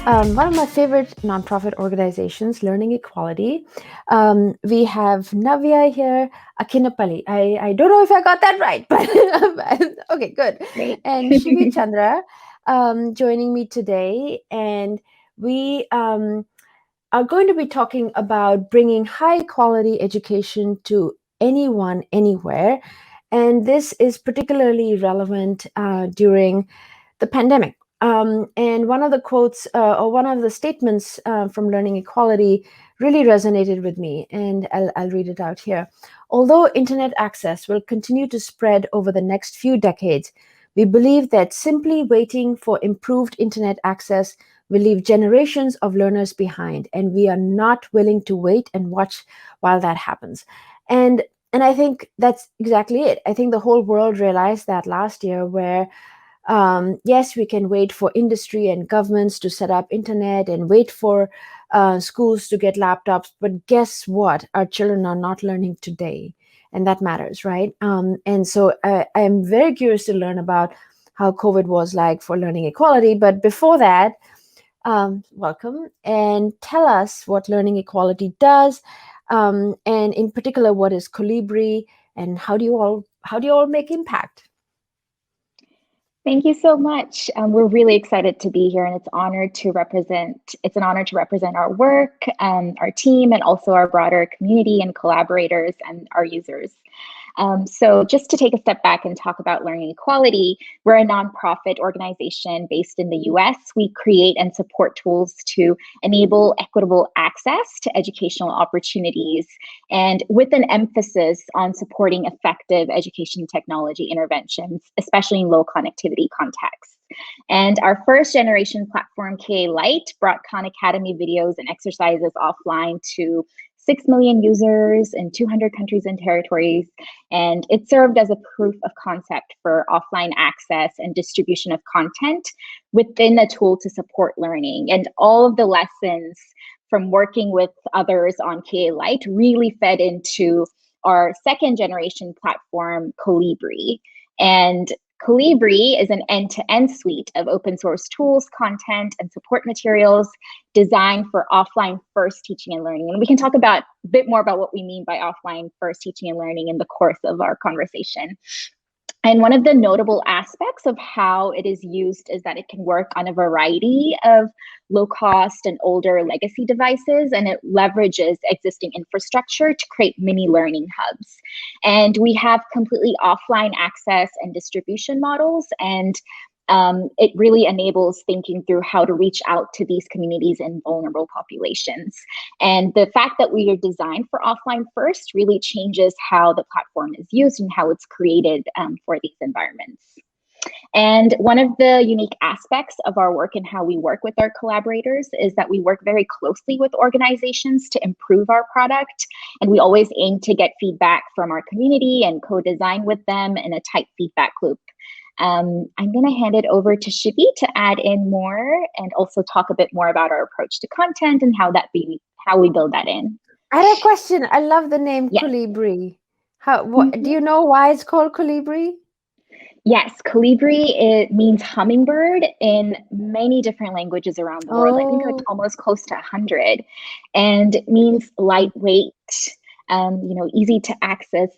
One of my favorite nonprofit organizations, Learning Equality. We have Navya here, Akinapalli. I don't know if I got that right, but okay, good. Great. And Shivi Chandra joining me today. And we are going to be talking about bringing high quality education to anyone, anywhere. And this is particularly relevant during the pandemic. And one of the quotes or one of the statements from Learning Equality really resonated with me, and I'll read it out here. Although internet access will continue to spread over the next few decades, we believe that simply waiting for improved internet access will leave generations of learners behind, and we are not willing to wait and watch while that happens. And and I think that's exactly it. I think the whole world realized that last year, where yes, we can wait for industry and governments to set up internet and wait for schools to get laptops. But guess what? Our children are not learning today. And that matters, right? And so I'm very curious to learn about how COVID was like for learning equality. But before that, welcome and tell us what learning equality does, and in particular, what is Colibri and how do you all make impact? Thank you so much. We're really excited to be here, and it's an honor to represent our work, our team, and also our broader community and collaborators and our users. So just to take a step back and talk about learning equality, we're a nonprofit organization based in the US. We create and support tools to enable equitable access to educational opportunities, and with an emphasis on supporting effective education technology interventions, especially in low connectivity contexts. And our first generation platform, KA Lite, brought Khan Academy videos and exercises offline to 6 million users in 200 countries and territories. And it served as a proof of concept for offline access and distribution of content within a tool to support learning. And all of the lessons from working with others on KA Lite really fed into our second generation platform, Colibri. And Colibri is an end-to-end suite of open source tools, content, and support materials designed for offline first teaching and learning. And we can talk about a bit more about what we mean by offline first teaching and learning in the course of our conversation. And one of the notable aspects of how it is used is that it can work on a variety of low cost and older legacy devices, and it leverages existing infrastructure to create mini learning hubs. And we have completely offline access and distribution models, and it really enables thinking through how to reach out to these communities and vulnerable populations. And the fact that we are designed for offline first really changes how the platform is used and how it's created for these environments. And one of the unique aspects of our work and how we work with our collaborators is that we work very closely with organizations to improve our product. And we always aim to get feedback from our community and co-design with them in a tight feedback loop. I'm going to hand it over to Shibi to add in more and also talk a bit more about our approach to content and how we build that in. I had a question. I love the name Yes. Colibri. Do you know why it's called Colibri? Yes, Colibri, it means hummingbird in many different languages around the world. I think it's almost close to 100, and it means lightweight, easy to access.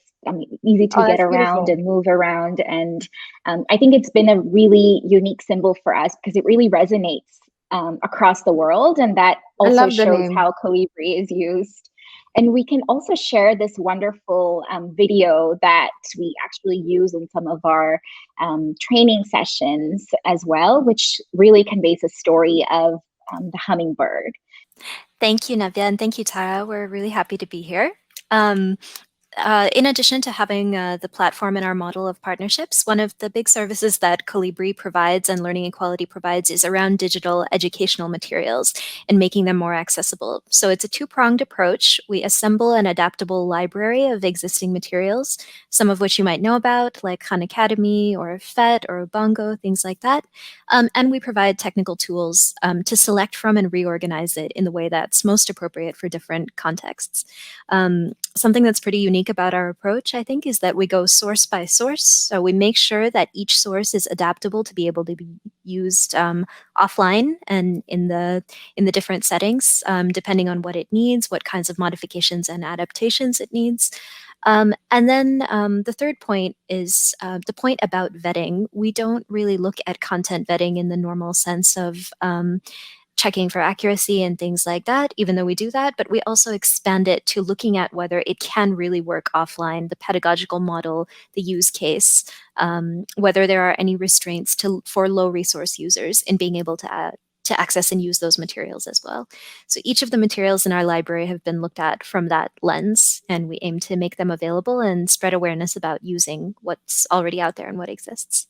Easy to get around beautiful. and move around. And I think it's been a really unique symbol for us because it really resonates across the world. And that also shows how Colibri is used. And we can also share this wonderful video that we actually use in some of our training sessions as well, which really conveys a story of the hummingbird. Thank you, Navya, and thank you, Tara. We're really happy to be here. In addition to having the platform in our model of partnerships, one of the big services that Colibri provides and Learning Equality provides is around digital educational materials and making them more accessible. So it's a two-pronged approach. We assemble an adaptable library of existing materials, some of which you might know about, like Khan Academy or FET or Ubongo, things like that. And we provide technical tools to select from and reorganize it in the way that's most appropriate for different contexts. Something that's pretty unique unique about our approach, I think, is that we go source by source. So we make sure that each source is adaptable to be able to be used offline and in the different settings, depending on what it needs, what kinds of modifications and adaptations it needs. And then the third point is the point about vetting. We don't really look at content vetting in the normal sense of checking for accuracy and things like that, even though we do that, but we also expand it to looking at whether it can really work offline, the pedagogical model, the use case, whether there are any restraints for low resource users in being able to access and use those materials as well. So each of the materials in our library have been looked at from that lens, and we aim to make them available and spread awareness about using what's already out there and what exists.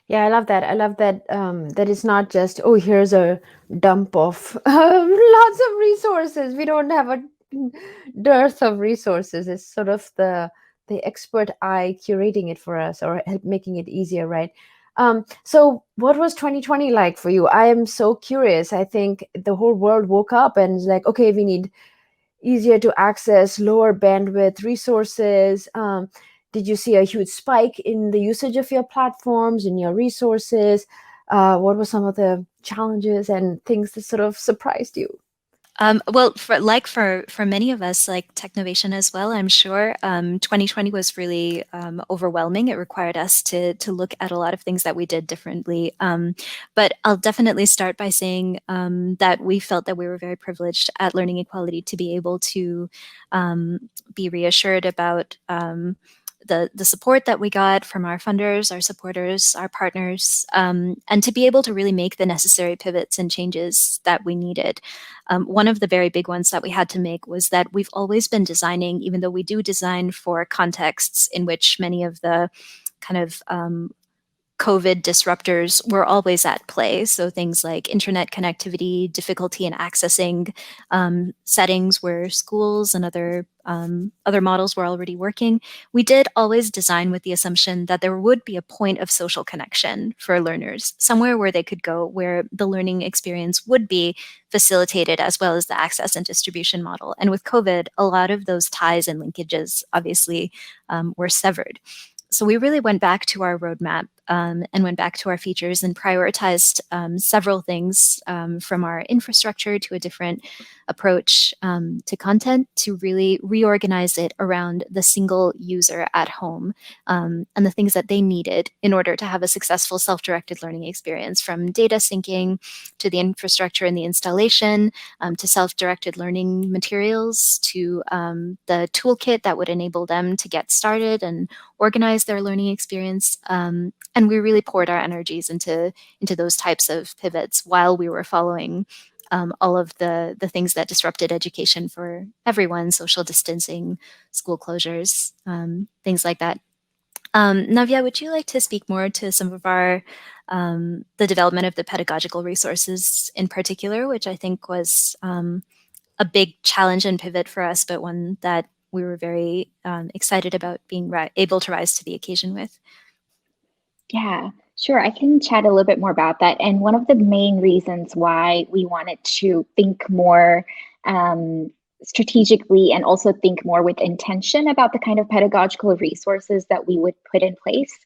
Yeah, I love that. I love that that it's not just, oh, here's a dump of lots of resources. We don't have a dearth of resources. It's sort of the expert eye curating it for us or making it easier, right? So what was 2020 like for you? I am so curious. I think the whole world woke up and is like, okay, we need easier to access, lower bandwidth resources. Did you see a huge spike in the usage of your platforms and your resources? What were some of the challenges and things that sort of surprised you? Well, for many of us, like Technovation as well, I'm sure 2020 was really overwhelming. It required us to look at a lot of things that we did differently. But I'll definitely start by saying that we felt that we were very privileged at Learning Equality to be able to be reassured about the support that we got from our funders, our supporters, our partners, and to be able to really make the necessary pivots and changes that we needed. One of the very big ones that we had to make was that we've always been designing, even though we do design for contexts in which many of the kind of COVID disruptors were always at play. So things like internet connectivity, difficulty in accessing settings where schools and other models were already working. We did always design with the assumption that there would be a point of social connection for learners, somewhere where they could go where the learning experience would be facilitated as well as the access and distribution model. And with COVID, a lot of those ties and linkages obviously were severed. So we really went back to our roadmap and went back to our features and prioritized several things from our infrastructure to a different approach to content to really reorganize it around the single user at home and the things that they needed in order to have a successful self-directed learning experience, from data syncing to the infrastructure and the installation to self-directed learning materials to the toolkit that would enable them to get started and organize their learning experience. And we really poured our energies into those types of pivots while we were following all of the things that disrupted education for everyone: social distancing, school closures, things like that. Navya, would you like to speak more to some of our the development of the pedagogical resources in particular, which I think was a big challenge and pivot for us, but one that we were very excited about being able to rise to the occasion with? Yeah, sure. I can chat a little bit more about that. And one of the main reasons why we wanted to think more um, strategically and also think more with intention about the kind of pedagogical resources that we would put in place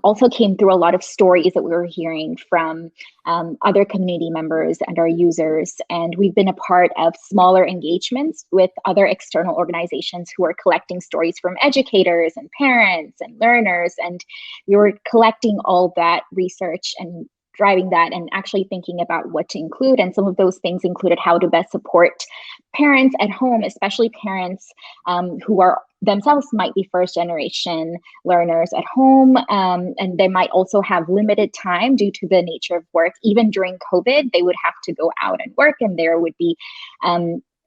also came through a lot of stories that we were hearing from other community members and our users. And we've been a part of smaller engagements with other external organizations who are collecting stories from educators and parents and learners. And we were collecting all that research and driving that and actually thinking about what to include. And some of those things included how to best support parents at home, especially parents who are themselves might be first generation learners at home. And they might also have limited time due to the nature of work. Even during COVID, they would have to go out and work, and there would be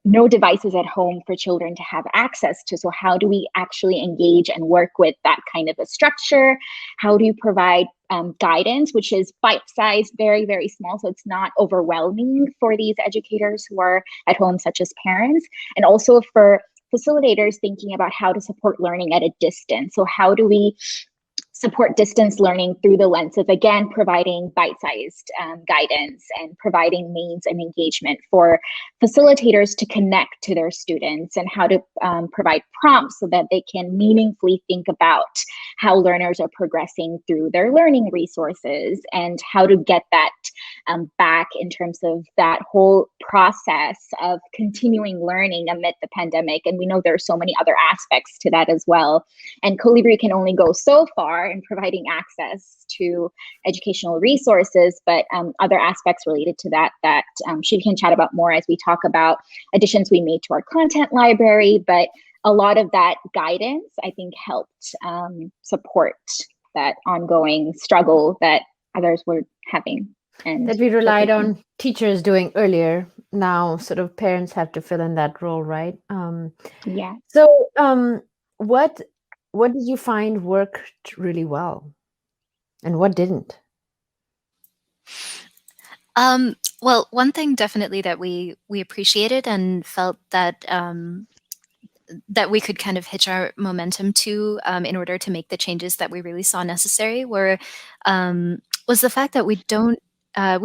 no devices at home for children to have access to. So how do we actually engage and work with that kind of a structure? How do you provide guidance, which is bite-sized, very, very small, so it's not overwhelming for these educators who are at home, such as parents, and also for facilitators thinking about how to support learning at a distance. So how do we support distance learning through the lens of, again, providing bite-sized guidance and providing means and engagement for facilitators to connect to their students, and how to provide prompts so that they can meaningfully think about how learners are progressing through their learning resources, and how to get that back in terms of that whole process of continuing learning amid the pandemic. And we know there are so many other aspects to that as well. And Colibri can only go so far in providing access to educational resources, but other aspects related to that she can chat about more as we talk about additions we made to our content library. But a lot of that guidance, I think, helped support that ongoing struggle that others were having. And that we relied on teachers doing earlier. Now, sort of parents have to fill in that role, right? Yeah. So, what did you find worked really well, and what didn't? Well, one thing definitely that we appreciated and felt that that we could kind of hitch our momentum to in order to make the changes that we really saw necessary was the fact that we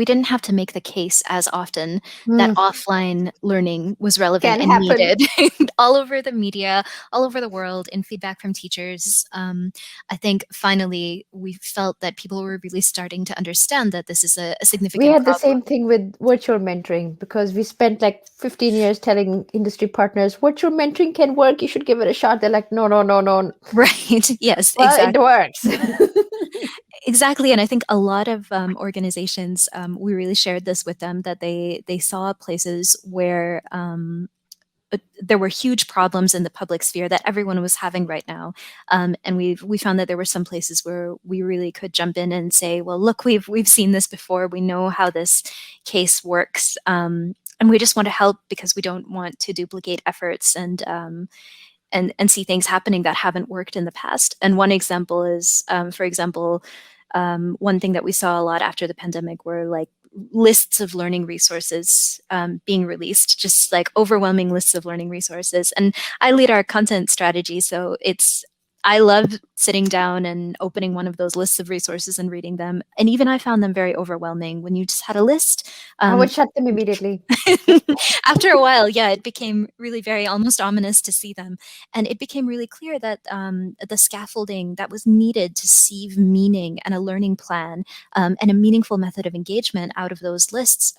didn't have to make the case as often that offline learning was relevant and needed all over the media, all over the world, in feedback from teachers. I think finally we felt that people were really starting to understand that this is a significant We had the problem. same thing with virtual mentoring, because we spent like 15 years telling industry partners virtual mentoring can work, you should give it a shot. They're like, no, no, no, no. Right. Yes, Well, exactly. it works. Exactly, and I think a lot of organizations, we really shared this with them, that they saw places where there were huge problems in the public sphere that everyone was having right now, and we found that there were some places where we really could jump in and say, well, look, we've seen this before, we know how this case works, and we just want to help because we don't want to duplicate efforts and see things happening that haven't worked in the past. And one example is, for example, one thing that we saw a lot after the pandemic were like lists of learning resources being released, just like overwhelming lists of learning resources. And I lead our content strategy, so I love sitting down and opening one of those lists of resources and reading them. And even I found them very overwhelming when you just had a list. I would shut them immediately. After a while, yeah, it became really very almost ominous to see them. And it became really clear that the scaffolding that was needed to sieve meaning and a learning plan and a meaningful method of engagement out of those lists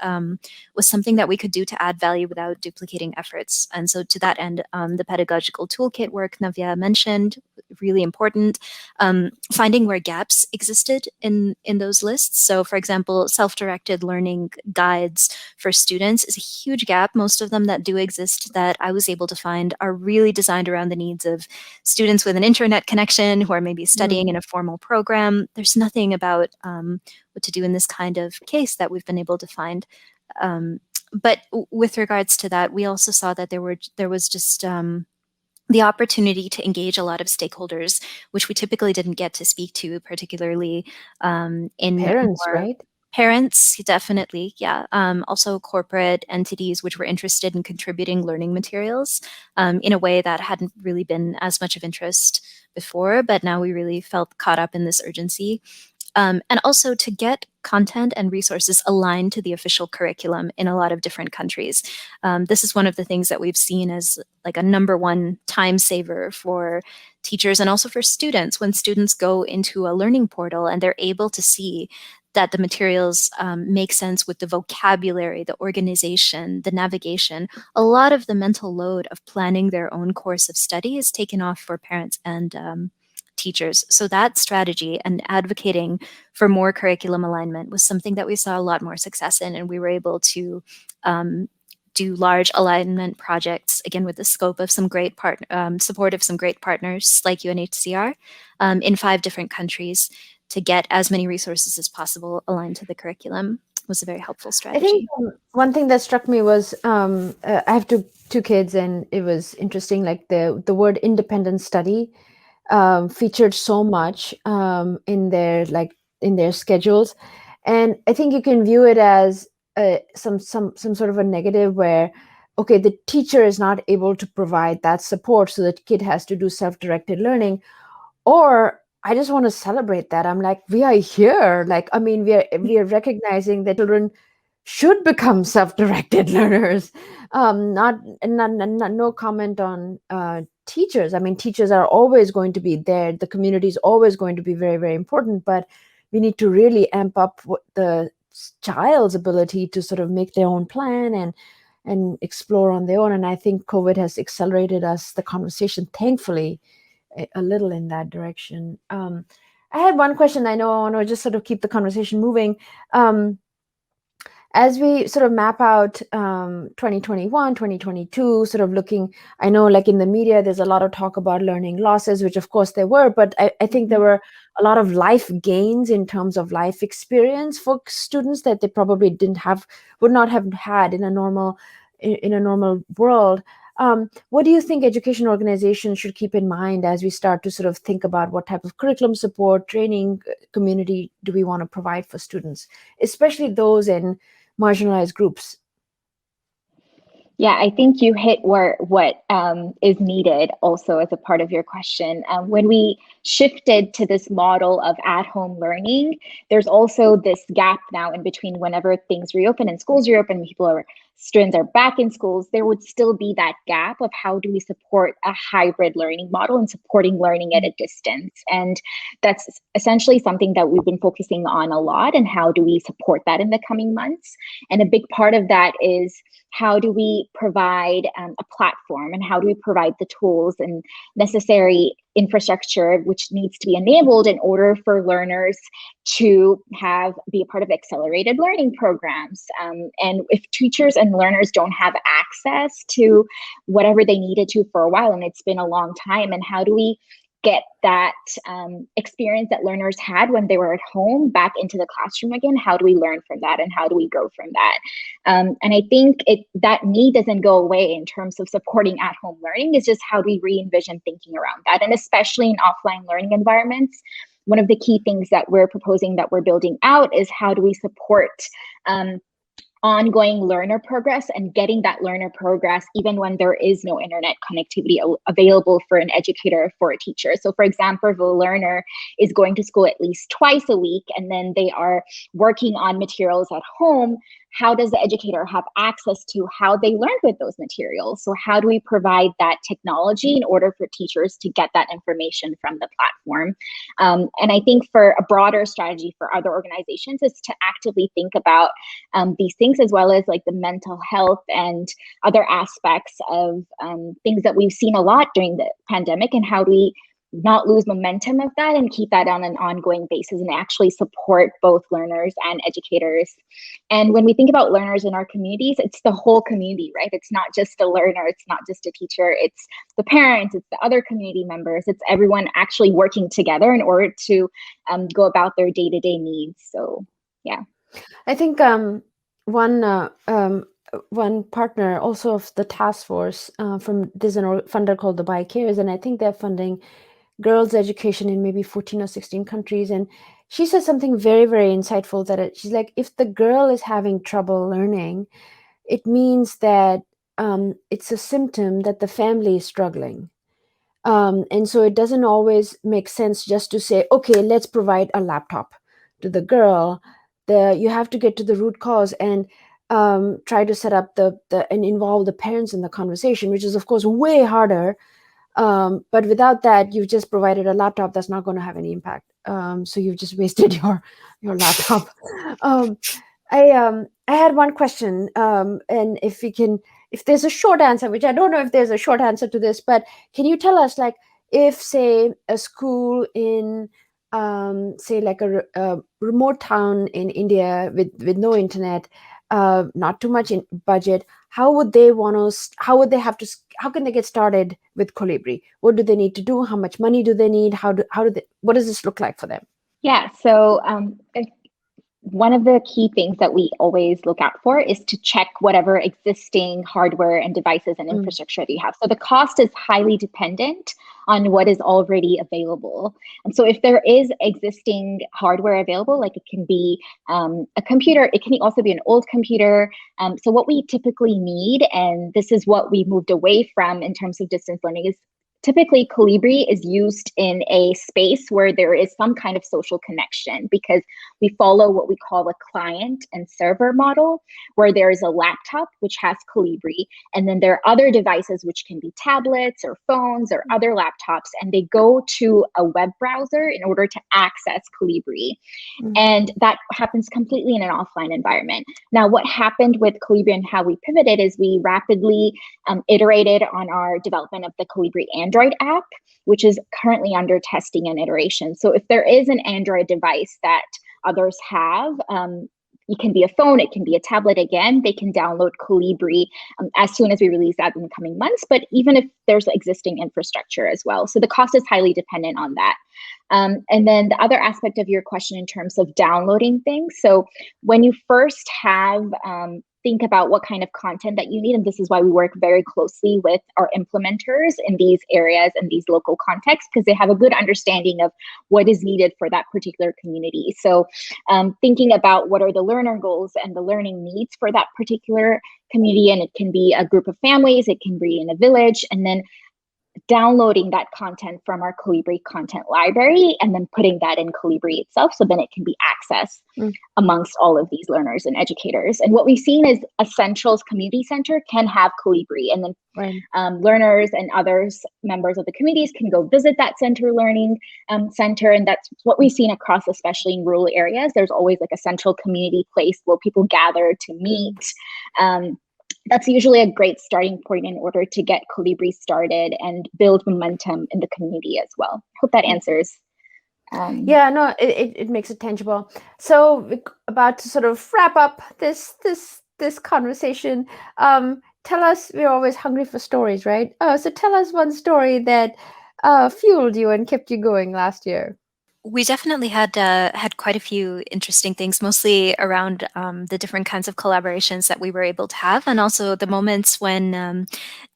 was something that we could do to add value without duplicating efforts. And so to that end, the pedagogical toolkit work Navya mentioned, really important. Finding where gaps existed in those lists. So for example, self-directed learning guides for students is a huge gap. Most of them that do exist that I was able to find are really designed around the needs of students with an internet connection who are maybe studying in a formal program. There's nothing about what to do in this kind of case that we've been able to find. But with regards to that, we also saw that there was just the opportunity to engage a lot of stakeholders, which we typically didn't get to speak to, particularly in Parents, right? Parents, definitely, yeah. Also corporate entities which were interested in contributing learning materials in a way that hadn't really been as much of interest before, but now we really felt caught up in this urgency. And also to get content and resources aligned to the official curriculum in a lot of different countries. This is one of the things that we've seen as like a number one time saver for teachers and also for students. When students go into a learning portal and they're able to see that the materials make sense with the vocabulary, the organization, the navigation, a lot of the mental load of planning their own course of study is taken off for parents and teachers. So that strategy and advocating for more curriculum alignment was something that we saw a lot more success in, and we were able to do large alignment projects, again, with the scope of some great support of some great partners like UNHCR in 5 different countries to get as many resources as possible aligned to the curriculum. Was a very helpful strategy. I think one thing that struck me was I have two kids, and it was interesting. Like the word independent study featured so much in their schedules, and I think you can view it as some sort of a negative where, okay, the teacher is not able to provide that support, so the kid has to do self-directed learning, or I just want to celebrate that. I'm like, we are here. Like, I mean, we are recognizing that children should become self-directed learners. Not, no comment on teachers. I mean, teachers are always going to be there. The community is always going to be very, very important. But we need to really amp up the child's ability to sort of make their own plan and explore on their own. And I think COVID has accelerated us the conversation, thankfully, a little in that direction. I had one question. I know I want to just sort of keep the conversation moving. As we sort of map out 2021, 2022, sort of looking, I know like in the media, there's a lot of talk about learning losses, which of course there were, but I think there were a lot of life gains in terms of life experience for students that they probably would not have had in a normal world. What do you think education organizations should keep in mind as we start to sort of think about what type of curriculum support, training, community do we want to provide for students, especially those in marginalized groups? Yeah, I think you hit what is needed also as a part of your question. When we shifted to this model of at-home learning, there's also this gap now in between whenever things reopen and schools reopen, students are back in schools, there would still be that gap of how do we support a hybrid learning model and supporting learning at a distance. And that's essentially something that we've been focusing on a lot, and how do we support that in the coming months. And a big part of that is how do we provide a platform, and how do we provide the tools and necessary infrastructure which needs to be enabled in order for learners to be a part of accelerated learning programs. And if teachers and learners don't have access to whatever they needed to for a while, and it's been a long time, and how do we get that experience that learners had when they were at home back into the classroom again? How do we learn from that, and how do we grow from that? And I think that need doesn't go away in terms of supporting at-home learning. It's just how do we re-envision thinking around that, and especially in offline learning environments. One of the key things that we're proposing, that we're building out, is how do we support ongoing learner progress, and getting that learner progress even when there is no internet connectivity available for an educator or for a teacher. So for example, if a learner is going to school at least twice a week and then they are working on materials at home, how does the educator have access to how they learned with those materials? So how do we provide that technology in order for teachers to get that information from the platform? And I think for a broader strategy for other organizations is to actively think about these things, as well as like the mental health and other aspects of things that we've seen a lot during the pandemic, and how do we not lose momentum of that and keep that on an ongoing basis and actually support both learners and educators. And when we think about learners in our communities, it's the whole community, right? It's not just a learner, it's not just a teacher, it's the parents, it's the other community members, it's everyone actually working together in order to go about their day-to-day needs. So yeah. I think one partner also of the task force from there's a funder called the Buy Cares, and I think they're funding girls' education in maybe 14 or 16 countries. And she says something very, very insightful, that she's like, if the girl is having trouble learning, it means that it's a symptom that the family is struggling. And so it doesn't always make sense just to say, okay, let's provide a laptop to the girl. You have to get to the root cause and try to set up and involve the parents in the conversation, which is of course way harder. But without that, you've just provided a laptop that's not going to have any impact. So you've just wasted your laptop. I had one question, and if there's a short answer, which I don't know if there's a short answer to this, but can you tell us, like, if say a school in say like a remote town in India with no internet, not too much in budget, how would they get started with Colibri? What do they need to do? How much money do they need? What does this look like for them? Yeah, so one of the key things that we always look out for is to check whatever existing hardware and devices and infrastructure that you have. So the cost is highly dependent on what is already available. And so if there is existing hardware available, like it can be a computer, it can also be an old computer. So what we typically need, and this is what we moved away from in terms of distance learning, is typically Calibri is used in a space where there is some kind of social connection, because we follow what we call a client and server model, where there is a laptop which has Calibri, and then there are other devices which can be tablets or phones or other laptops, and they go to a web browser in order to access Calibri. And that happens completely in an offline environment. Now, what happened with Calibri and how we pivoted is we rapidly iterated on our development of the Calibri Android app, which is currently under testing and iteration. So if there is an Android device that others have, it can be a phone, it can be a tablet. Again, they can download Calibri as soon as we release that in the coming months, but even if there's existing infrastructure as well. So the cost is highly dependent on that. And then the other aspect of your question in terms of downloading things. So when you first have, think about what kind of content that you need. And this is why we work very closely with our implementers in these areas and these local contexts, because they have a good understanding of what is needed for that particular community. So thinking about what are the learner goals and the learning needs for that particular community. And it can be a group of families, it can be in a village, and then downloading that content from our Calibri content library and then putting that in Calibri itself, so then it can be accessed amongst all of these learners and educators. And what we've seen is Essentials Community Center can have Calibri, and then learners and others, members of the communities, can go visit that learning center. And that's what we've seen across, especially in rural areas. There's always like a central community place where people gather to meet. That's usually a great starting point in order to get Calibri started and build momentum in the community as well. I hope that answers. Yeah, no, it makes it tangible. So we're about to sort of wrap up this conversation. Tell us, we're always hungry for stories, right? So tell us one story that fueled you and kept you going last year. We definitely had quite a few interesting things, mostly around the different kinds of collaborations that we were able to have, and also the moments when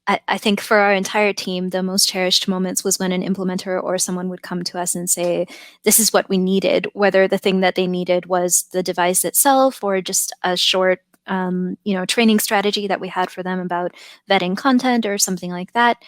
I think for our entire team, the most cherished moments was when an implementer or someone would come to us and say, "This is what we needed," whether the thing that they needed was the device itself or just a short training strategy that we had for them about vetting content or something like that.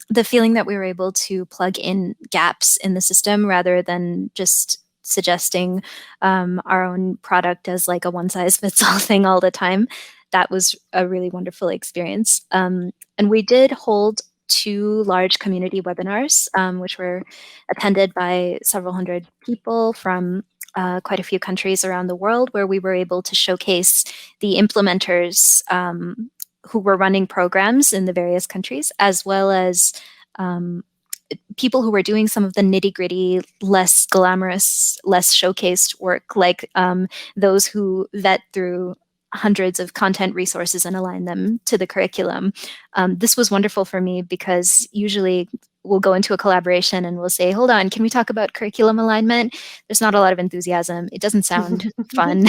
The feeling that we were able to plug in gaps in the system rather than just suggesting our own product as like a one-size-fits-all thing all the time, that was a really wonderful experience. And we did hold 2 large community webinars, which were attended by several hundred people from quite a few countries around the world, where we were able to showcase the implementers who were running programs in the various countries, as well as people who were doing some of the nitty-gritty, less glamorous, less showcased work, like those who vet through hundreds of content resources and align them to the curriculum. This was wonderful for me because usually we'll go into a collaboration and we'll say, hold on, can we talk about curriculum alignment? There's not a lot of enthusiasm. It doesn't sound fun.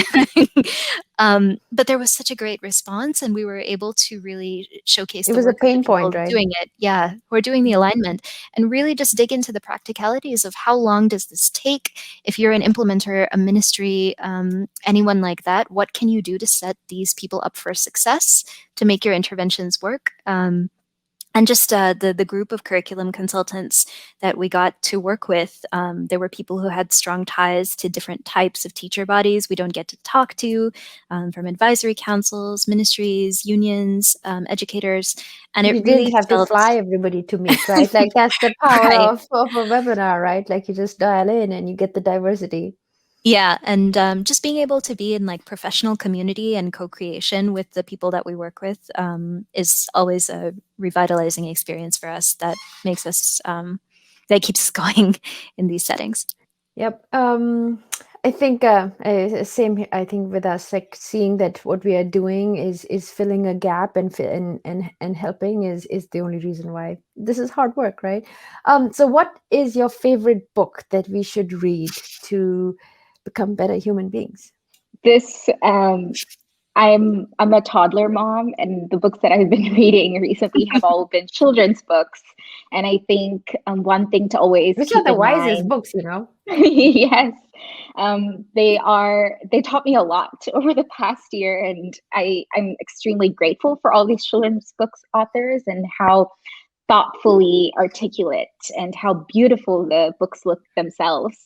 But there was such a great response, and we were able to really showcase It the was a work of the pain point, people right? doing it. Yeah, who are doing the alignment, and really just dig into the practicalities of how long does this take? If you're an implementer, a ministry, anyone like that, what can you do to set these people up for success to make your interventions work? And just the group of curriculum consultants that we got to work with, there were people who had strong ties to different types of teacher bodies we don't get to talk to, from advisory councils, ministries, unions, educators, and it You really didn't have to felt fly everybody to meet, right? Like that's the power right. of a webinar, right? Like you just dial in and you get the diversity. Yeah, and just being able to be in like professional community and co-creation with the people that we work with is always a revitalizing experience for us that makes us that keeps us going in these settings. Yep. I think same. I think with us, like seeing that what we are doing is filling a gap and helping is the only reason why this is hard work, right? So what is your favorite book that we should read to become better human beings? This I'm a toddler mom, and the books that I've been reading recently have all been children's books. And I think one thing to always Which are keep the in wisest mind, books, you know? yes, they taught me a lot over the past year, and I'm extremely grateful for all these children's books authors and how thoughtfully articulate and how beautiful the books look themselves.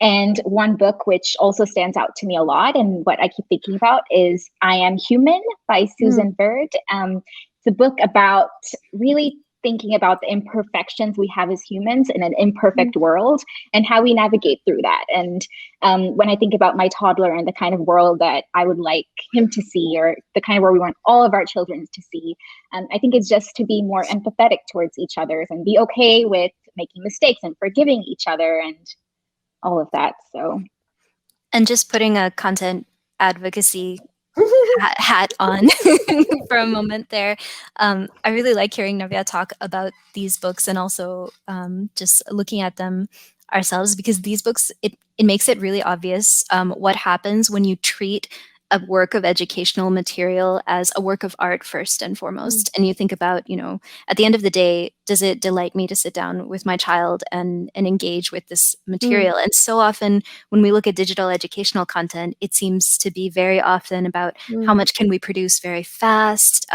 And one book which also stands out to me a lot and what I keep thinking about is I Am Human by Mm, Susan Bird. It's a book about really thinking about the imperfections we have as humans in an mm, imperfect world and how we navigate through that. And when I think about my toddler and the kind of world that I would like him to see, or the kind of world we want all of our children to see, I think it's just to be more empathetic towards each other and be okay with making mistakes and forgiving each other and all of that. So, And just putting a content advocacy hat on for a moment there. I really like hearing Navya talk about these books and also just looking at them ourselves, because these books, it makes it really obvious what happens when you treat a work of educational material as a work of art first and mm, foremost. And you think about, at the end of the day, does it delight me to sit down with my child and engage with this mm, material? And so often when we look at digital educational content, it seems to be very often about how mm. much can we produce very fast,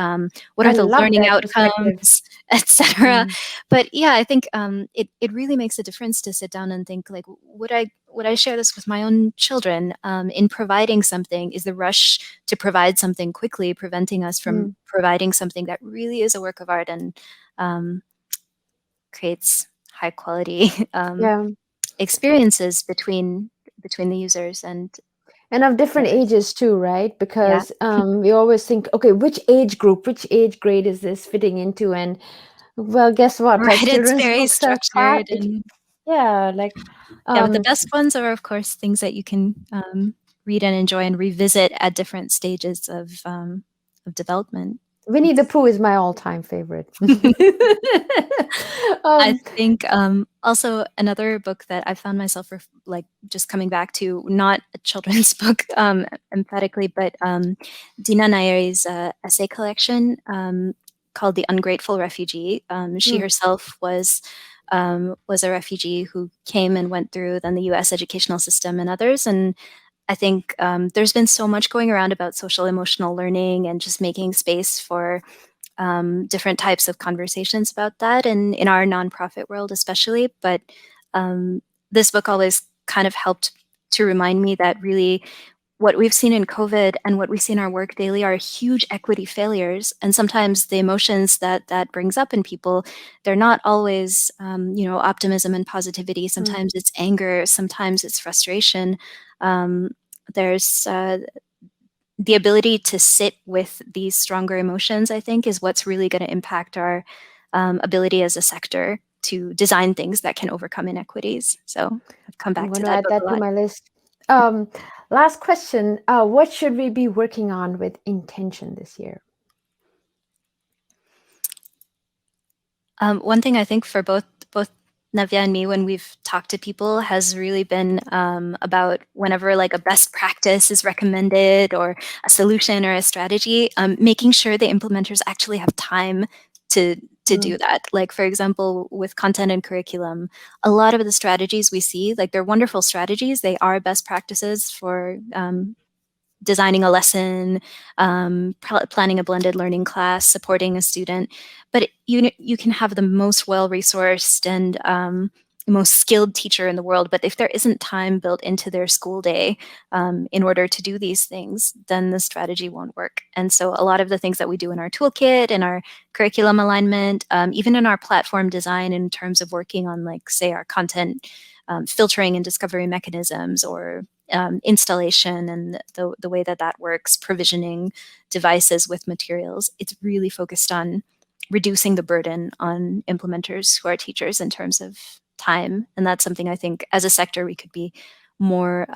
what I are the love learning that perspective. outcomes, etc. Mm, But yeah, I think it really makes a difference to sit down and think, like, would I share this with my own children? In providing something, is the rush to provide something quickly preventing us from mm. providing something that really is a work of art and um, creates high quality Yeah. experiences between the users and And of the different artists? ages too, right? Yeah. Because we always think, okay, which age group, which age grade is this fitting into? And well, guess what? Right, Like it's children's very books are structured and yeah, like yeah, but the um, best ones are, of course, things that you can read and enjoy and revisit at different stages of development. Winnie the It's Pooh is my all-time favorite. I um, think also another book that I found myself like just coming back to, not a children's book emphatically, but Dina Nayeri's essay collection called "The Ungrateful Refugee." She mm, herself was a refugee who came and went through then the U.S. educational system and others, and I think there's been so much going around about social emotional learning and just making space for different types of conversations about that, and in our nonprofit world especially. But um, this book always kind of helped to remind me that really what we've seen in COVID and what we see in our work daily are huge equity failures. And sometimes the emotions that brings up in people, they're not always, optimism and positivity. mm. Sometimes it's anger. Sometimes it's frustration. Um, there's the ability to sit with these stronger emotions, I think, is what's really going to impact our ability as a sector to design things that can overcome inequities. So I've come I'm back going to to that add book a that to lot. my list. Um, Last question. What should we be working on with intention this year? One thing I think for both Navya and me, when we've talked to people, has really been about whenever like a best practice is recommended or a solution or a strategy, making sure the implementers actually have time to Mm, do that. Like for example, with content and curriculum, a lot of the strategies we see, like they're wonderful strategies. They are best practices for designing a lesson, planning a blended learning class, supporting a student. But you can have the most well-resourced and most skilled teacher in the world, but if there isn't time built into their school day in order to do these things, then the strategy won't work. And so a lot of the things that we do in our toolkit, in our curriculum alignment, even in our platform design in terms of working on, like, say, our content filtering and discovery mechanisms, or installation and the way that works, provisioning devices with materials, it's really focused on reducing the burden on implementers who are teachers in terms of time. And that's something I think as a sector we could be more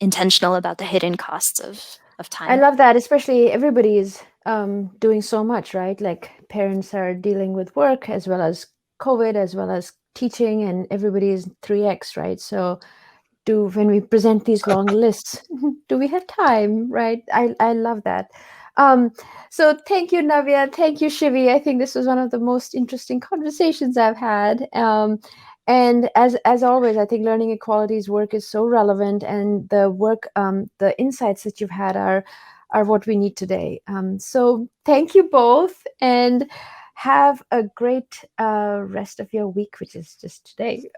intentional about, the hidden costs of I time. love that, especially everybody is doing so much, right? Like parents are dealing with work as well as COVID, as well as teaching, and everybody is 3x, right? So do when we present these long lists, do we have time, right? I love that. um so thank you, Navya. Thank you, Shivi. I think this was one of the most interesting conversations I've had. And as always, I think learning equality's work is so relevant, and the work, the insights that you've had are what we need today. So thank you both, and Have a great rest of your week, which is just today.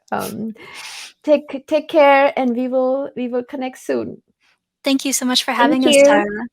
Take care, and we will connect soon. Thank you so much for Thank having us, you. Tara.